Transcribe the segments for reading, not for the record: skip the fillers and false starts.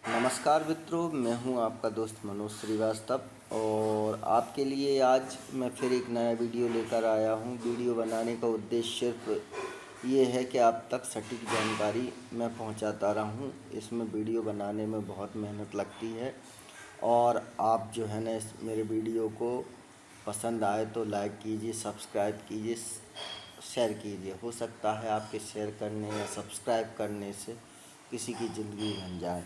नमस्कार मित्रों, मैं हूं आपका दोस्त मनोज श्रीवास्तव और आपके लिए आज मैं फिर एक नया वीडियो लेकर आया हूं। वीडियो बनाने का उद्देश्य सिर्फ ये है कि आप तक सटीक जानकारी मैं पहुंचाता रहूं। इसमें वीडियो बनाने में बहुत मेहनत लगती है और आप जो है ना इस मेरे वीडियो को पसंद आए तो लाइक कीजिए, सब्सक्राइब कीजिए, शेयर कीजिए। हो सकता है आपके शेयर करने या सब्सक्राइब करने से किसी की ज़िंदगी बन जाए।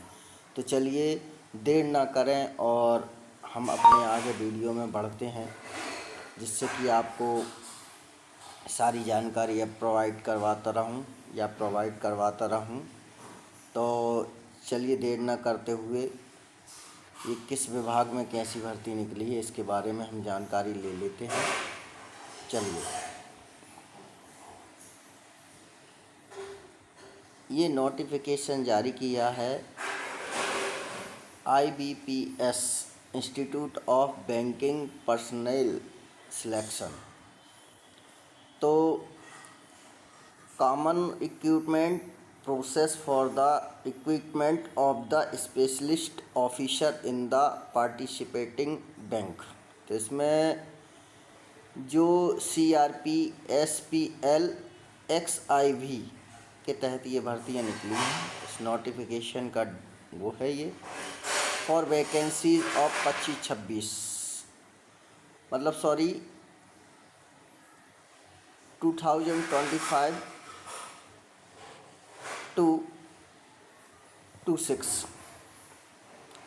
तो चलिए देर ना करें और हम अपने आगे वीडियो में बढ़ते हैं, जिससे कि आपको सारी जानकारी अब प्रोवाइड करवाता रहूं। तो चलिए देर ना करते हुए ये किस विभाग में कैसी भर्ती निकली है इसके बारे में हम जानकारी ले लेते हैं। चलिए, ये नोटिफिकेशन जारी किया है IBPS institute of banking personal selection. तो common equipment process for the equipment of the specialist officer in the participating bank. तो इसमें जो CRP SPL XIV के तहत ये भर्तियाँ निकली हैं, इस नोटिफिकेशन का वो है ये फॉर वैकेंसीज ऑफ 25-26 मतलब 2025 to 26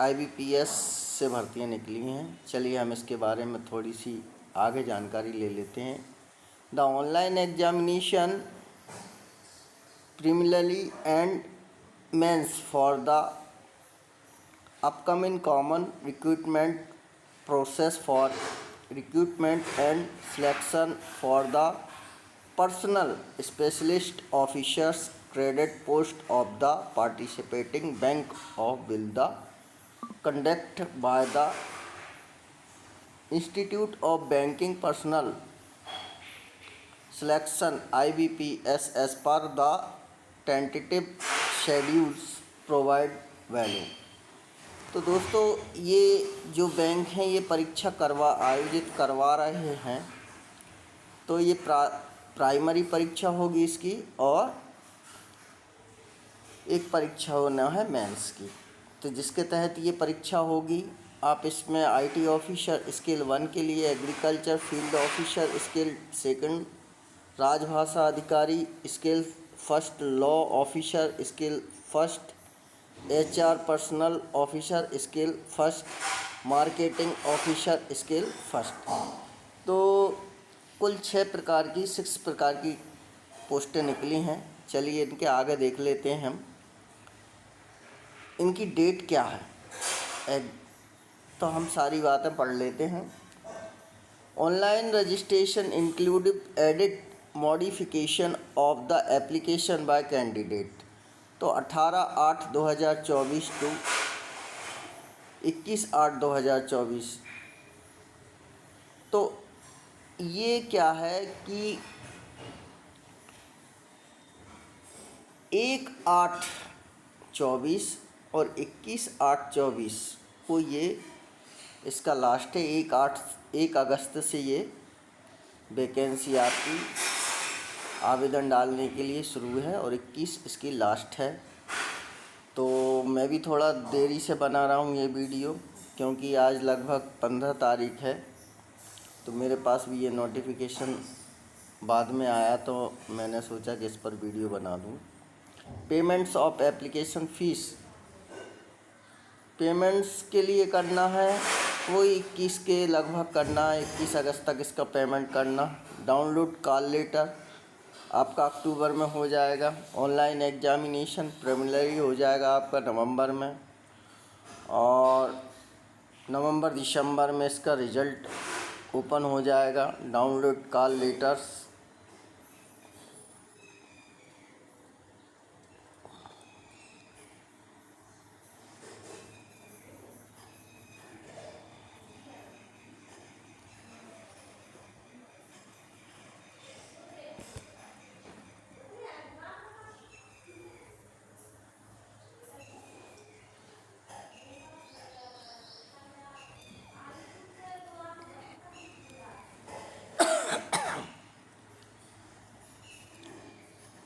IBPS से भर्तियाँ निकली हैं। चलिए हम इसके बारे में थोड़ी सी आगे जानकारी ले लेते हैं। The online examination preliminary and mains for the upcoming common recruitment process for recruitment and selection for the personal specialist officers graded post of the participating bank of will the conduct by the Institute of Banking Personnel Selection IBPS as per the tentative schedules provide value। तो दोस्तों, ये जो bank हैं ये परीक्षा आयोजित करवा रहे हैं। तो ये प्राइमरी परीक्षा होगी इसकी और एक परीक्षा होना है मेंस की। तो जिसके तहत ये परीक्षा होगी, आप इसमें IT ऑफिसर स्केल 1 के लिए, एग्रीकल्चर फील्ड ऑफिसर स्केल 2, राजभाषा अधिकारी scale 1, law officer scale 1, HR personal officer scale 1, marketing officer scale 1। तो कुल 6 प्रकार की पोस्टें निकली हैं। चलिए इनके आगे देख लेते हैं हम, इनकी डेट क्या है। तो हम सारी बातें पढ़ लेते हैं। Online registration include edit modification of the application by candidate. तो 18/8/2024 टू 21/8/2024। तो ये क्या है कि 1/8/24 और 21/8/24 को ये इसका लास्ट है। 1 अगस्त से ये वैकेंसी आपकी आवेदन डालने के लिए शुरू है और 21 इसकी लास्ट है। तो मैं भी थोड़ा देरी से बना रहा हूँ ये वीडियो, क्योंकि आज लगभग 15 तारीख है। तो मेरे पास भी ये नोटिफिकेशन बाद में आया, तो मैंने सोचा कि इस पर वीडियो बना दूँ। Payments of application fees, payments के लिए करना है वो 21 के लगभग करना है, 21 अगस्त तक इसका पेमेंट करना। डाउनलोड कॉल लेटर आपका अक्टूबर में हो जाएगा। ऑनलाइन एग्जामिनेशन प्रीलिमिनरी हो जाएगा आपका नवंबर में, और नवंबर-दिसंबर में इसका रिज़ल्ट ओपन हो जाएगा। डाउनलोड कॉल लेटर्स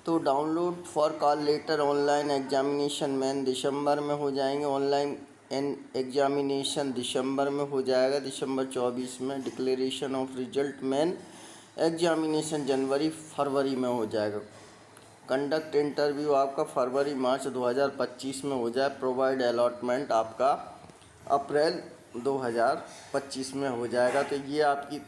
तो download for call letter online examination main दिसंबर में हो जाएंगे। ऑनलाइन एग्जामिनेशन दिसंबर में हो जाएगा, दिसंबर 24 में। Declaration of result main examination जनवरी फरवरी में हो जाएगा। कंडक्ट इंटरव्यू आपका फरवरी मार्च 2025 में हो जाए। प्रोवाइड अलॉटमेंट आपका अप्रैल 2025 में हो जाएगा। तो ये आपकी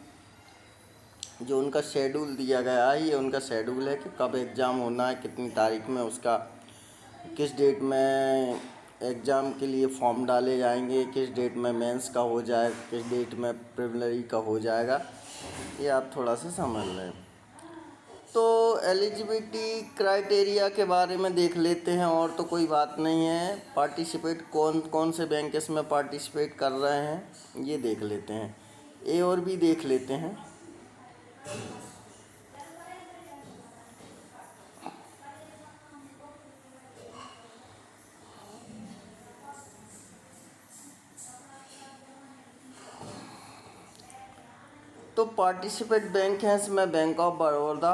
जो उनका शेड्यूल दिया गया है, ये उनका शेड्यूल है कि कब एग्ज़ाम होना है, कितनी तारीख में, उसका किस डेट में एग्ज़ाम के लिए फॉर्म डाले जाएंगे, किस डेट में मेंस का हो जाएगा, किस डेट में प्रिलिमिनरी का हो जाएगा, ये आप थोड़ा सा समझ लें। तो एलिजिबिलिटी क्राइटेरिया के बारे में देख लेते हैं, और तो कोई बात नहीं है। पार्टिसिपेट कौन कौन से बैंक इसमें पार्टिसिपेट कर रहे हैं ये देख लेते हैं। ए और बी देख लेते हैं। तो पार्टिसिपेट बैंक हैं इसमें bank of Baroda,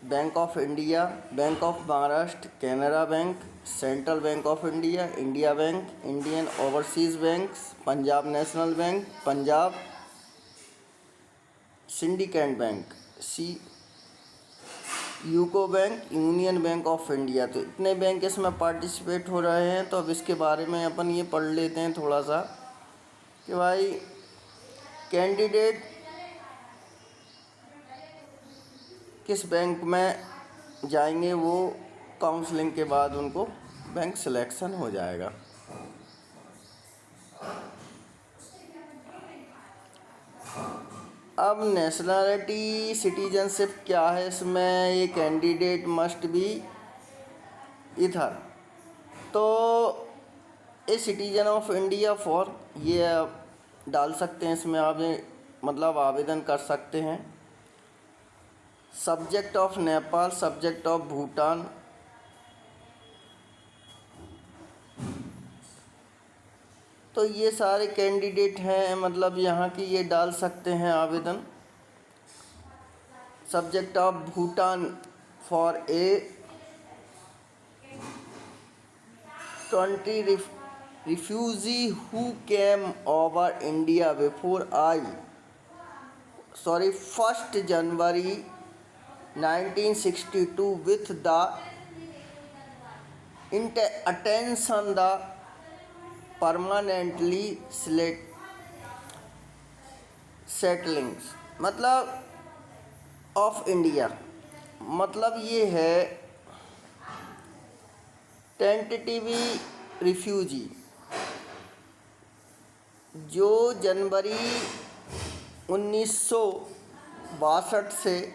bank of India, bank of Maharashtra, Canara bank, central bank of India, India bank, Indian overseas bank, Punjab national bank, Punjab syndicate bank, UCO bank, union bank of India. तो इतने बैंक इसमें participate हो रहे हैं। तो अब इसके बारे में अपन ये पढ़ लेते हैं थोड़ा सा कि भाई कैंडिडेट किस बैंक में जाएंगे, वो काउंसलिंग के बाद उनको बैंक सिलेक्शन हो जाएगा। अब नेशनलिटी सिटीजनशिप क्या है इसमें, ये कैंडिडेट मस्ट बी इधर, तो a citizen of India for, ये डाल सकते हैं इसमें आप, मतलब आवेदन कर सकते हैं। Subject of Nepal, subject of Bhutan, तो ये सारे कैंडिडेट हैं, मतलब यहाँ की ये डाल सकते हैं आवेदन। Subject of Bhutan for a 20 refugee who came over India before 1st January 1962 with the attention the permanently settlings, मतलब ऑफ इंडिया, मतलब ये है टेंटेटिव रिफ्यूजी जो जनवरी 1962 से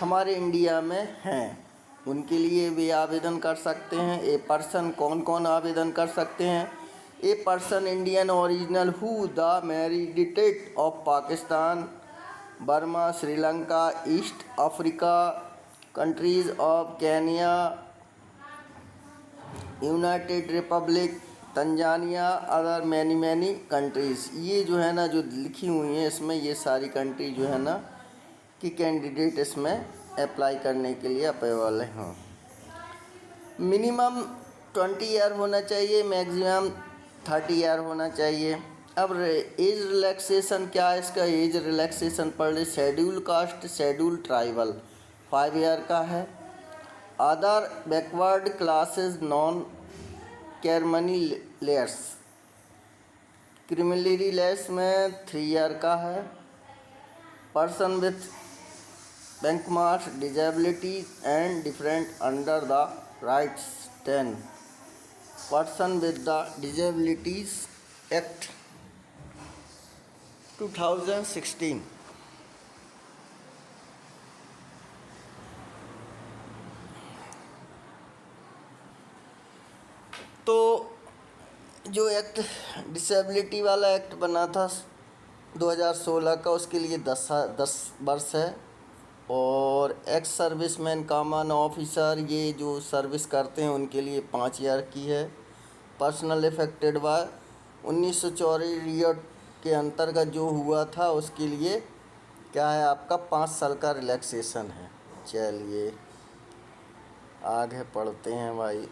हमारे इंडिया में हैं, उनके लिए भी आवेदन कर सकते हैं। ए पर्सन, कौन कौन आवेदन कर सकते हैं? A person Indian original who the मेरिडिटेट ऑफ Pakistan, Burma, Sri Lanka, East Africa countries of Kenya, United Republic, Tanzania, other many countries. ये जो है ना, जो लिखी हुई हैं इसमें, ये सारी कंट्री जो है ना कि कैंडिडेट इसमें अप्लाई करने के लिए अवेलेबल हैं। मिनिमम 20 ईयर होना चाहिए, मैक्सिमम 30 ईयर होना चाहिए। अब एज रिलैक्सेशन क्या है इसका? एज रिलैक्सेशन पढ़ ले। Schedule caste, schedule tribal 5 year का है। Other backward classes non creamy layers, क्रिमिनली लेस में 3 ईयर का है। Person with bank marks, disability and different under the rights 10। Person with the disabilities act 2016। तो जो एक्ट डिसेबिलिटी वाला एक्ट बना था 2016 का, उसके लिए 10 वर्ष है। और एक्स सर्विसमैन, कॉमन ऑफिसर, ये जो सर्विस करते हैं उनके लिए 5 ईयर की है। पर्सनल इफेक्टेड बाय 1984 के अंतर्गत जो हुआ था उसके लिए क्या है आपका 5 साल का रिलैक्सेशन है। चलिए आगे पढ़ते हैं भाई।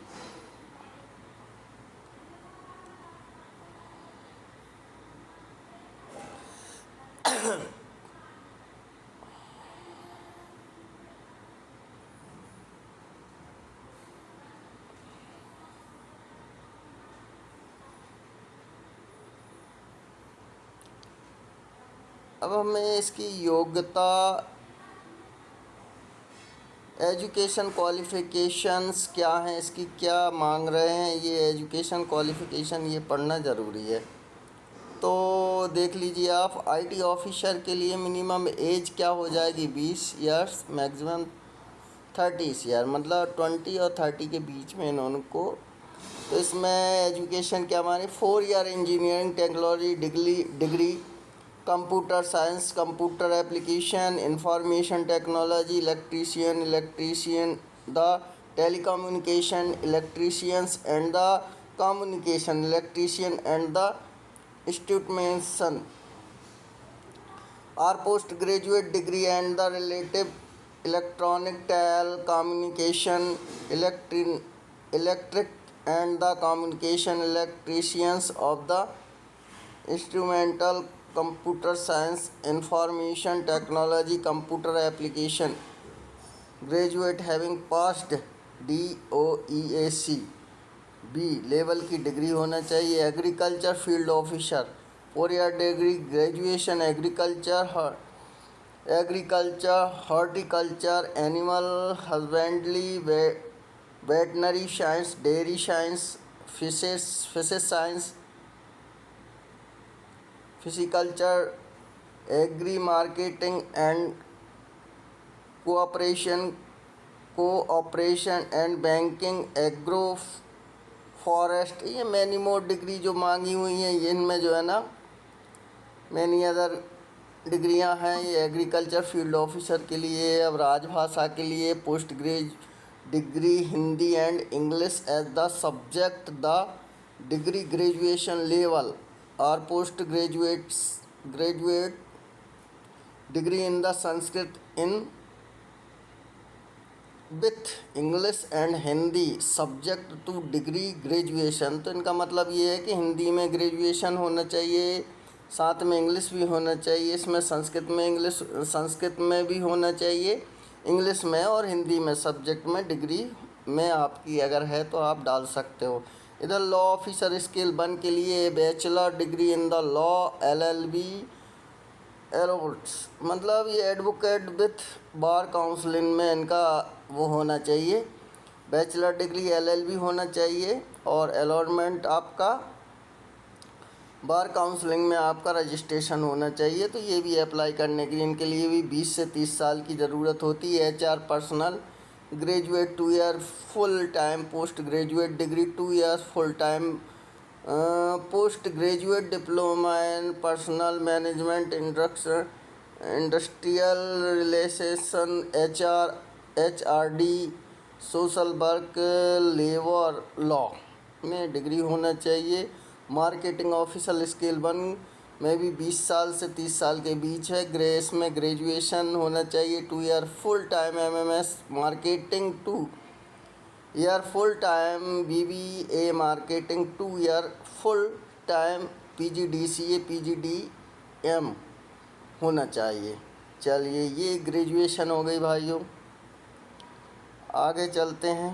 अब हमें इसकी योग्यता, एजुकेशन क्वालिफ़िकेशंस क्या हैं, इसकी क्या मांग रहे हैं, ये एजुकेशन क्वालिफ़िकेशन ये पढ़ना ज़रूरी है। तो देख लीजिए आप, आईटी ऑफिसर के लिए मिनिमम एज क्या हो जाएगी, 20 ईयर्स, मैक्सिमम 30 ईयर, मतलब 20 और 30 के बीच में इनको। तो इसमें एजुकेशन क्या माने, 4 year engineering technology degree, computer science, computer application, information technology, electrician the telecommunication electricians and the communication electrician and the instrumentation R post graduate degree and the relative electronic telecommunication electric and the communication electricians of the instrumental computer science information technology computer application graduate having passed DOEAC B level की degree होना चाहिए। Agriculture field officer 4 year degree graduation agriculture horticulture animal husbandry veterinary science dairy science fishes science fish culture agri marketing and cooperation and banking agro forest, ये many more degree जो मांगी हुई हैं, इनमें जो है ना मैनी अदर डिग्रियां हैं। ये एग्रीकल्चर फील्ड ऑफिसर के लिए। अब राजभाषा के लिए post grad degree Hindi and English as the subject the degree graduation level और post graduate degree in the Sanskrit in with English and Hindi subject to degree graduation. तो इनका मतलब ये है कि हिंदी में ग्रेजुएशन होना चाहिए, साथ में इंग्लिश भी होना चाहिए। इसमें संस्कृत में भी होना चाहिए, इंग्लिश में और हिंदी में सब्जेक्ट में डिग्री में आपकी अगर है तो आप डाल सकते हो। इधर लॉ ऑफिसर स्केल 1 के लिए bachelor degree in the law LLB एरोट्स, मतलब ये एडवोकेट विथ बार काउंसलिंग में इनका वो होना चाहिए। बैचलर डिग्री LLB होना चाहिए और अलॉटमेंट आपका बार काउंसलिंग में आपका रजिस्ट्रेशन होना चाहिए। तो ये भी अप्लाई करने के लिए इनके लिए भी 20 से 30 साल की ज़रूरत होती है। HR personal graduate 2 year full time, post graduate degree 2 years full time, post graduate diploma in personal management industrial relation HRD social work labour law में डिग्री होना चाहिए। मार्केटिंग ऑफिसर स्केल 1 में भी 20 साल से 30 साल के बीच है। ग्रेस में ग्रेजुएशन होना चाहिए। 2 year full time MMS marketing, 2 year full time BBA marketing, 2 year full time PGDCA PGDM होना चाहिए। चलिए, ये ग्रेजुएशन हो गई भाइयों। आगे चलते हैं।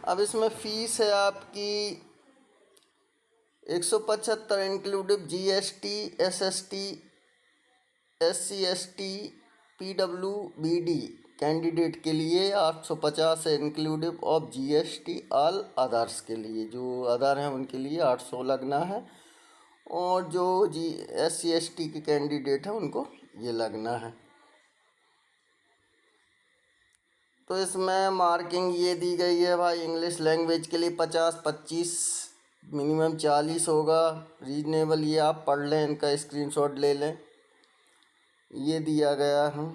अब इसमें फ़ीस है आपकी 175 इंक्लूडिव GST SST SC ST PWBD candidate के लिए, 850 है इंक्लूडिव ऑफ GST। ऑल अदर्स के लिए, जो अदर हैं उनके लिए 800 लगना है और जो SC ST के कैंडिडेट हैं उनको ये लगना है। तो इसमें मार्किंग ये दी गई है भाई, इंग्लिश लैंग्वेज के लिए 50, 25, मिनिमम 40 होगा। रीजनेबल, ये आप पढ़ लें, इनका स्क्रीनशॉट ले लें, ये दिया गया है।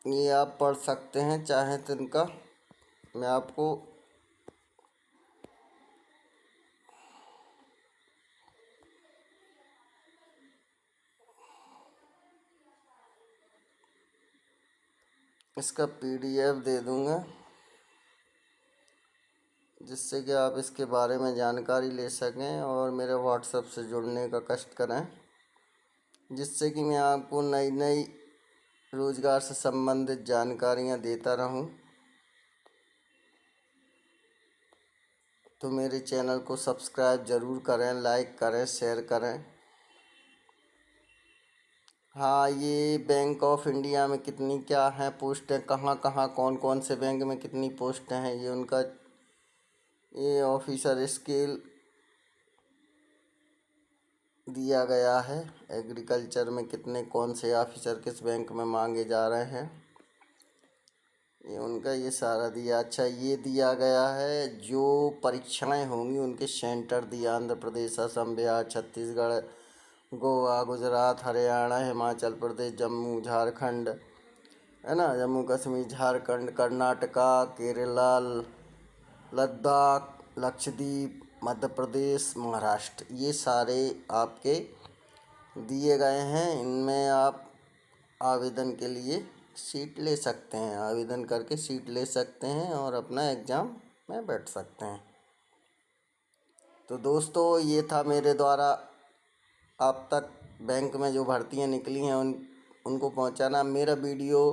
ये आप पढ़ सकते हैं चाहे तो इनका मैं आपको इसका PDF दे दूँगा, जिससे कि आप इसके बारे में जानकारी ले सकें और मेरे WhatsApp से जुड़ने का कष्ट करें, जिससे कि मैं आपको नई नई रोज़गार से संबंधित जानकारियाँ देता रहूं। तो मेरे चैनल को सब्सक्राइब ज़रूर करें, लाइक करें, शेयर करें। हाँ, ये बैंक ऑफ इंडिया में कितनी क्या हैं पोस्टें, कहाँ कहाँ कौन कौन से बैंक में कितनी पोस्टें हैं, ये उनका ये ऑफिसर स्केल दिया गया है। एग्रीकल्चर में कितने कौन से ऑफिसर किस बैंक में मांगे जा रहे हैं, ये उनका ये सारा दिया। अच्छा, ये दिया गया है जो परीक्षाएं होंगी उनके सेंटर दिया। आंध्र प्रदेश, असम, बिहार, छत्तीसगढ़, गोवा, गुजरात, हरियाणा, हिमाचल प्रदेश, जम्मू, झारखंड, है ना, जम्मू कश्मीर, झारखंड, कर्नाटका, केरला, लद्दाख, लक्षद्वीप, मध्य प्रदेश, महाराष्ट्र, ये सारे आपके दिए गए हैं। इनमें आप आवेदन के लिए सीट ले सकते हैं, आवेदन करके सीट ले सकते हैं और अपना एग्ज़ाम में बैठ सकते हैं। तो दोस्तों, ये था मेरे द्वारा आप तक बैंक में जो भर्तियां निकली हैं उनको पहुंचाना। मेरा वीडियो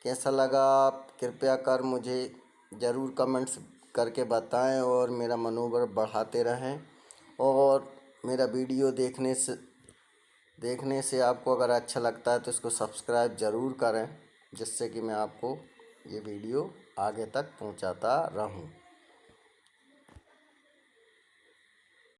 कैसा लगा आप कृपया कर मुझे ज़रूर कमेंट्स करके बताएं और मेरा मनोबल बढ़ाते रहें। और मेरा वीडियो देखने से आपको अगर अच्छा लगता है तो इसको सब्सक्राइब ज़रूर करें, जिससे कि मैं आपको ये वीडियो आगे तक पहुंचाता रहूं।